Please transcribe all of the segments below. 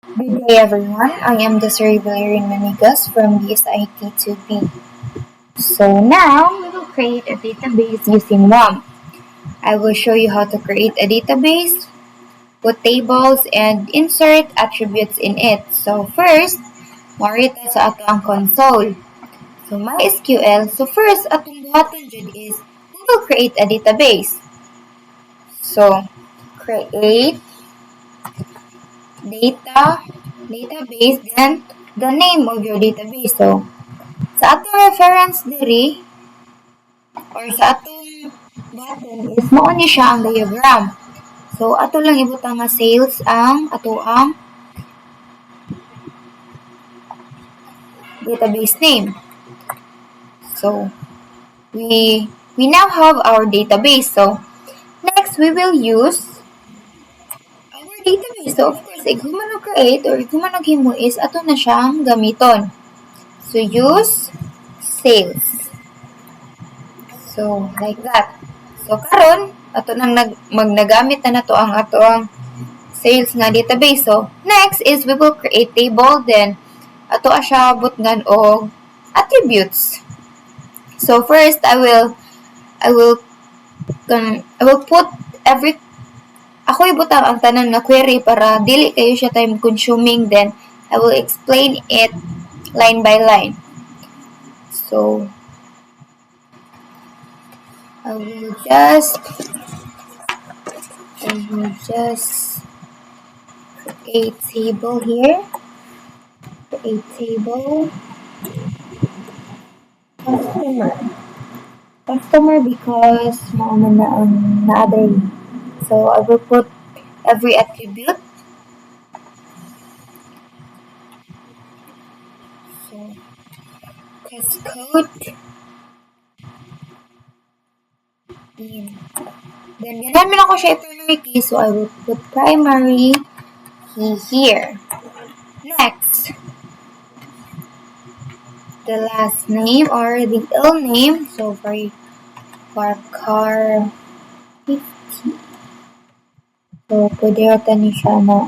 Good day, everyone. I am Desiree Valerian Manigas from DSIT2B. So now we will create a database using WAMP. I will show you how to create a database, put tables, and insert attributes in it. So first, marita sa ato ang console. So MySQL. So first, atong buhaton jud is we will create a database. So create database, then the name of your database. So sa atong reference diri or sa atong button is mao ni siya ang diagram. So ato lang ibutang nga sales ang ato ang database name. So we now have our database. So next we will use our database. So of course, if human create or if human himo is ato na siyang gamiton. So use sales. So like that. So karon ato nang magnagamit na nato ang ato ang sales nga database. So next is we will create table, then ato siya butngan og attributes. So first I will put every ako ibutang ang tanan nga query para dili kayo siya time consuming, then I will explain it line by line. So I will just create table here. Create table customer. Customer because naman na ang na-other. So I will put every attribute. So code in. Then ganahan ako siya primary key, so I will put primary key here. Next, the last name or the ill name. So for car 50. So pwede rata ni siya na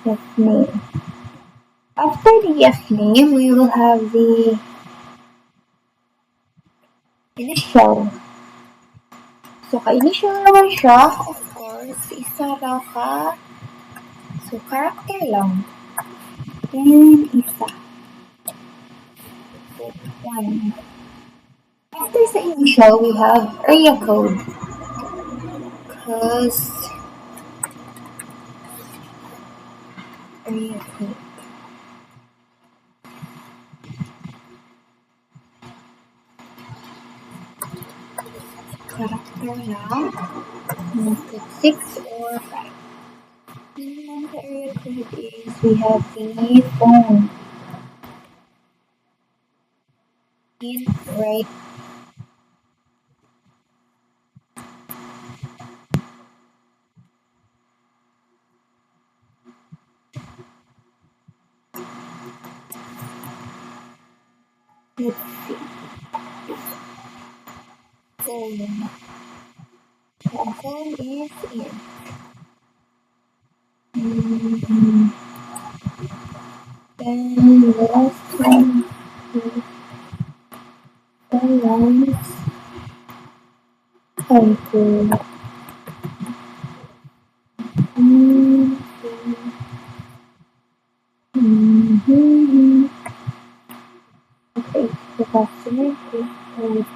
F name. After the F name, we will have the initial. So, ka-initial naman siya, of course, isa ra ka. So, character lang. Then, isa. So, 1. After sa initial, we have area code. Because area code. Character lang. Put 6 or 5. And the area code is we have the phone. In right. Let's see. Phone. The phone is in. Then the last one is balance control. Okay, the customer is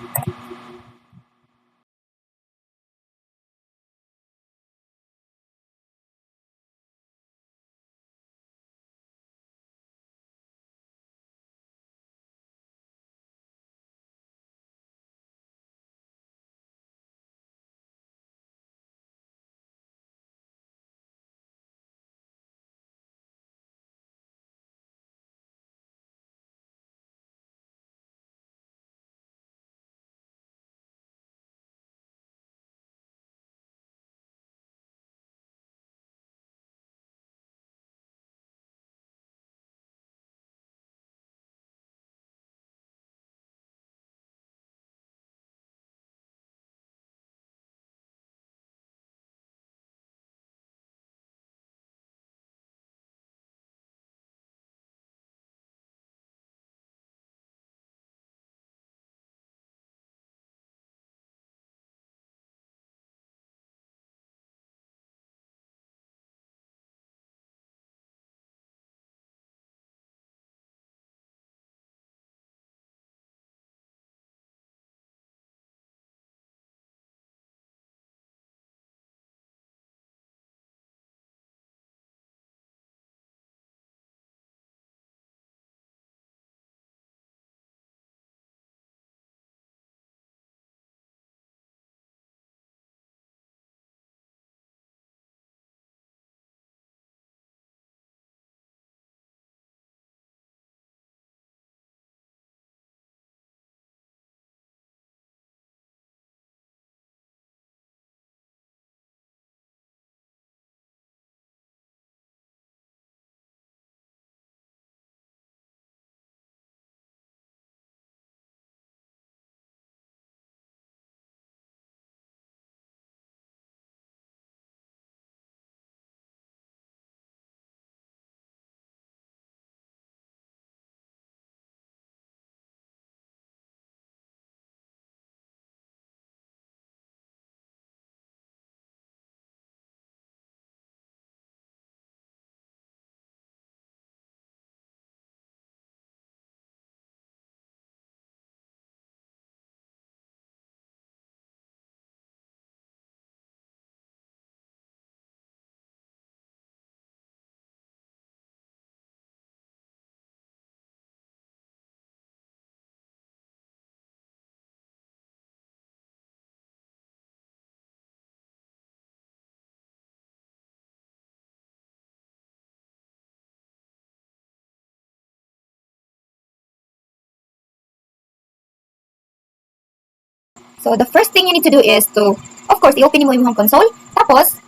So the first thing you need to do is to, of course, i-open mo yung console. Tapos,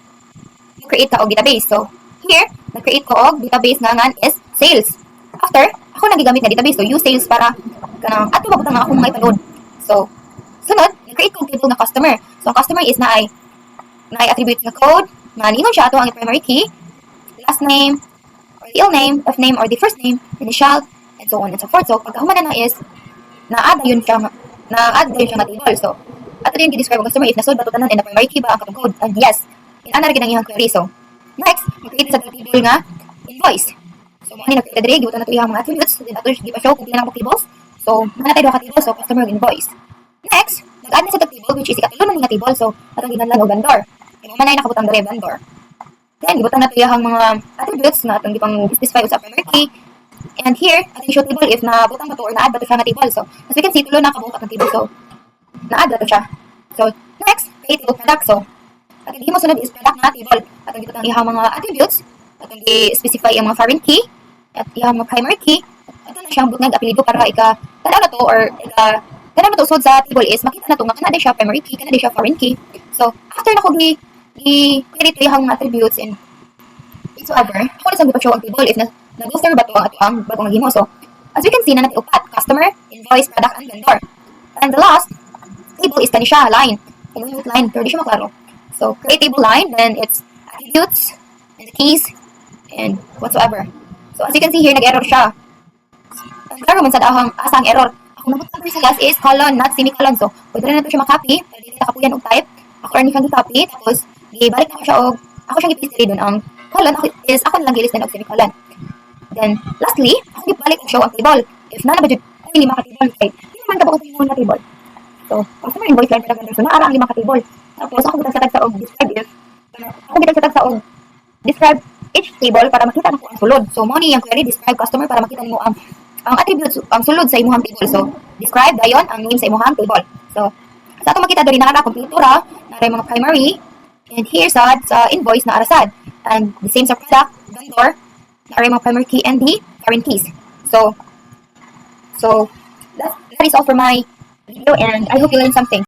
create ka og database. So here, nag-create ko og database nga is sales. After, ako nagigamit na database. So use sales para kanang ato ba nga akong may panood. So, sunod, nag-create ko og table na customer. So ang customer is na ay attributes na code, na ningon siya ato ang primary key, last name, or the name, of name, or the first name, initial, and so on and so forth. So pagkahuman na is na-add yun siya nga table. So ato din gi-describe ang customer if nasod ba to tanan in the primary key ba ang katong code. And yes, in-ana ra gid ang iyang query. So next, mag-create sa table nga invoice. So mo ni nag-create diri gibutan nato iyang mga attributes, then ato gi-show kung pila nang tables. So mana tayo ka table, so customer invoice. Next, nag-add na sa table which is ikatulo na nga table. So atong ginahanglan og vendor. Kaya mo na nakabutang diri vendor. Then gibutan nato iyang mga attributes na atong gipang specify sa primary key. And here, atong show table if na butang ba to or na-add ba to siya nga table. So as we can see, tulo na kabuhat ang table. So na-add na to siya. So next, create table product. So atong gihimo sunod is product na table. Atong gibutang iyang mga attributes, atong gi-specify ang mga foreign key at iyang mga primary key. Ato na siyang butang apelyido para tanaw na to or tanaw na to usod sa table is makita na to nga kana siya primary key, kana siya foreign key. So after na ko i-create iyang mga attributes and whatsoever, ako na sa gipa-show ang table if nag-booster ba to ang ato ang bagong naghimo. So as we can see na natin upat, customer, invoice, product, and vendor. And the last table is kani siya line. Attribute line, pero di siya maklaro. So create table line, then it's attributes and the keys and whatsoever. So as you can see here, nag-error siya. Ang klaro man sa dahang asang error. Ako nabutang sa last is colon, not semicolon. So pwede na nato siya makopy, pero dito nakapuyan og type. Ako rin siyang copy, tapos gibalik ako siya og ako siyang i-paste doon ang colon is ako lang gilis na og semicolon. Then lastly, ako gibalik og show ang table. If na ba jud ko lima ka table kay hindi man ka ba ko na table. So customer invoice line talaga so naara ang lima ka table. Tapos ako gitag sa og describe if ako gitag sa og describe each table para makita nako ang sulod. So mo ni ang query describe customer para makita nimo ang attributes ang sulod sa imong table. So describe dayon ang name sa imong table. So sa ato makita diri na kompletura, na mga primary, and here sa invoice na arasad. And the same sa product, vendor, na mga primary key and the foreign keys. So that is all for my video and I hope you learned something.